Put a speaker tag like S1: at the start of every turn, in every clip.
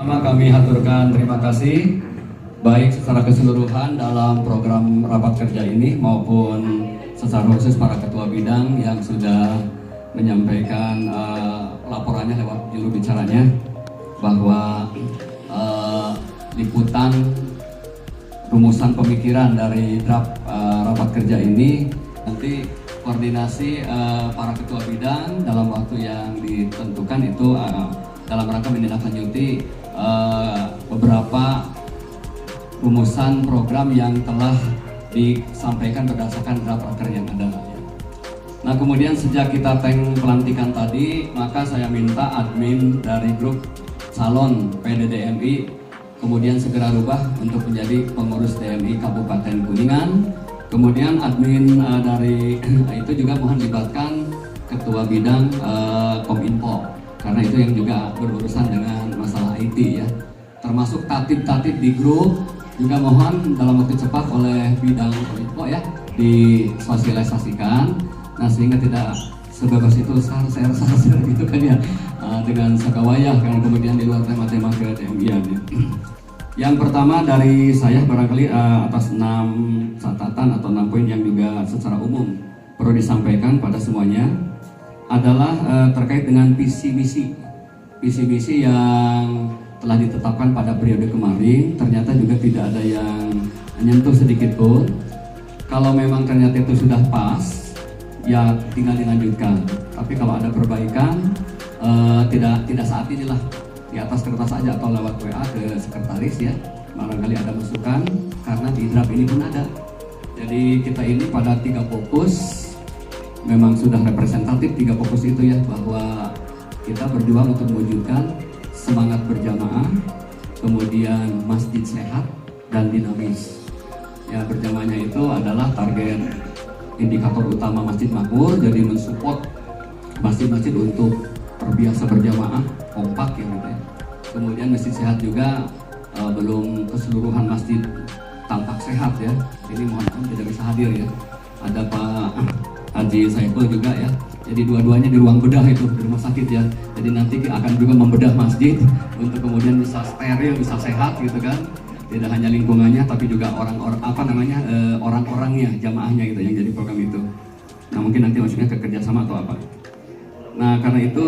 S1: Pertama kami haturkan terima kasih baik secara keseluruhan dalam program rapat kerja ini maupun secara khusus para ketua bidang yang sudah menyampaikan laporannya lewat juru bicaranya bahwa liputan rumusan pemikiran dari draft rapat kerja ini nanti koordinasi para ketua bidang dalam waktu yang ditentukan itu dalam rangka menindaklanjuti beberapa rumusan program yang telah disampaikan berdasarkan draft raker yang ada. Nah, kemudian sejak kita pelantikan tadi, maka saya minta admin dari grup calon PDDMI kemudian segera rubah untuk menjadi pengurus DMI Kabupaten Kuningan. Kemudian admin dari itu juga mohon libatkan ketua bidang Kominfo, karena itu yang juga berurusan dengan masalah IT ya. Termasuk tatib-tatib di grup juga mohon dalam waktu cepat oleh bidang Kominfo ya disosialisasikan. Nah, sehingga tidak sebebas itu saya rasa gitu kan ya, dengan sakawayah kan kemudian di luar tema-tema ke DMI-an ya. Yang pertama dari saya barangkali atas 6 catatan atau 6 poin yang juga secara umum perlu disampaikan pada semuanya adalah terkait dengan visi misi yang telah ditetapkan pada periode kemarin. Ternyata juga tidak ada yang menyentuh sedikit pun. Kalau memang ternyata itu sudah pas, ya tinggal dilanjutkan. Tapi kalau ada perbaikan, tidak saat inilah di atas kertas saja atau lewat WA ke sekretaris ya. Barangkali ada masukan karena di draft ini pun ada. Jadi kita ini pada 3 fokus memang sudah representatif 3 fokus itu ya, bahwa kita berjuang untuk mewujudkan semangat berjamaah, kemudian masjid sehat dan dinamis. Ya, berjamaahnya itu adalah target indikator utama Masjid Makmur, jadi mensupport masjid-masjid untuk terbiasa berjamaah kompak ya gitu ya. Kemudian masjid sehat juga belum keseluruhan masjid tampak sehat ya. Ini mohon maaf tidak bisa hadir ya. Ada Pak Haji Saiful juga ya. Jadi dua-duanya di ruang bedah itu di rumah sakit ya. Jadi nanti akan juga membedah masjid untuk kemudian bisa steril, bisa sehat gitu kan. Tidak hanya lingkungannya tapi juga orang-orangnya, jamaahnya gitu yang jadi program itu. Nah, mungkin nanti maksudnya ke kerjasama atau apa. Nah, karena itu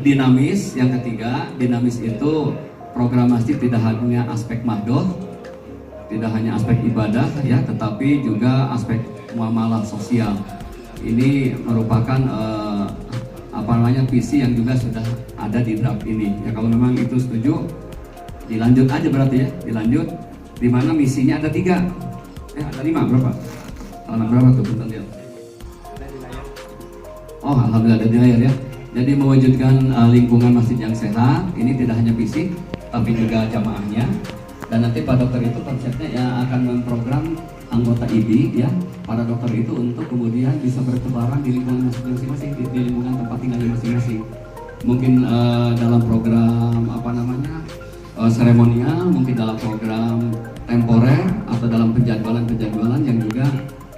S1: dinamis, yang ketiga, dinamis itu program masjid tidak hanya aspek mahdoh, tidak hanya aspek ibadah ya, tetapi juga aspek muamalah sosial. Ini merupakan visi yang juga sudah ada di draft ini. Ya, kalau memang itu setuju, dilanjut aja berarti ya, dilanjut. Di mana misinya ada 3, ya ada 5 berapa? Berapa tuh bentar lihat. Oh, alhamdulillah ada di layar ya. Jadi mewujudkan lingkungan masjid yang sehat, ini tidak hanya fisik, tapi juga jamaahnya. Dan nanti Pak Dokter itu konsepnya ya akan memprogram anggota IBI ya, para dokter itu untuk kemudian bisa bertebaran di lingkungan masing-masing, di lingkungan tempat tinggalnya masing-masing. Mungkin dalam program seremonial, mungkin dalam program temporer atau dalam penjadwalan yang juga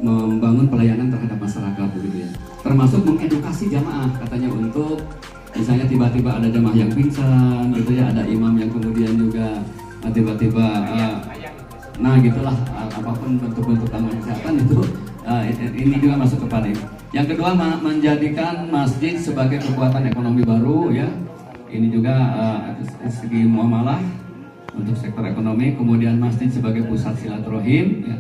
S1: membangun pelayanan terhadap masyarakat begitu ya. Termasuk mengedukasi jamaah katanya untuk misalnya tiba-tiba ada jamaah yang pingsan gitu ya, ada imam yang kemudian juga tiba-tiba nah gitulah, apapun bentuk-bentuk tambahan kesehatan itu ini juga masuk kepada ini. Yang kedua, menjadikan masjid sebagai kekuatan ekonomi baru ya. Ini juga segi muamalah untuk sektor ekonomi. Kemudian masjid sebagai pusat silaturahim ya.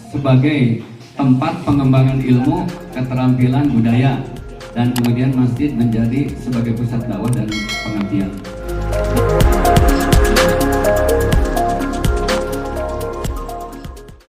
S1: Sebagai tempat pengembangan ilmu, keterampilan budaya, dan kemudian masjid menjadi sebagai pusat dakwah dan pengabdian.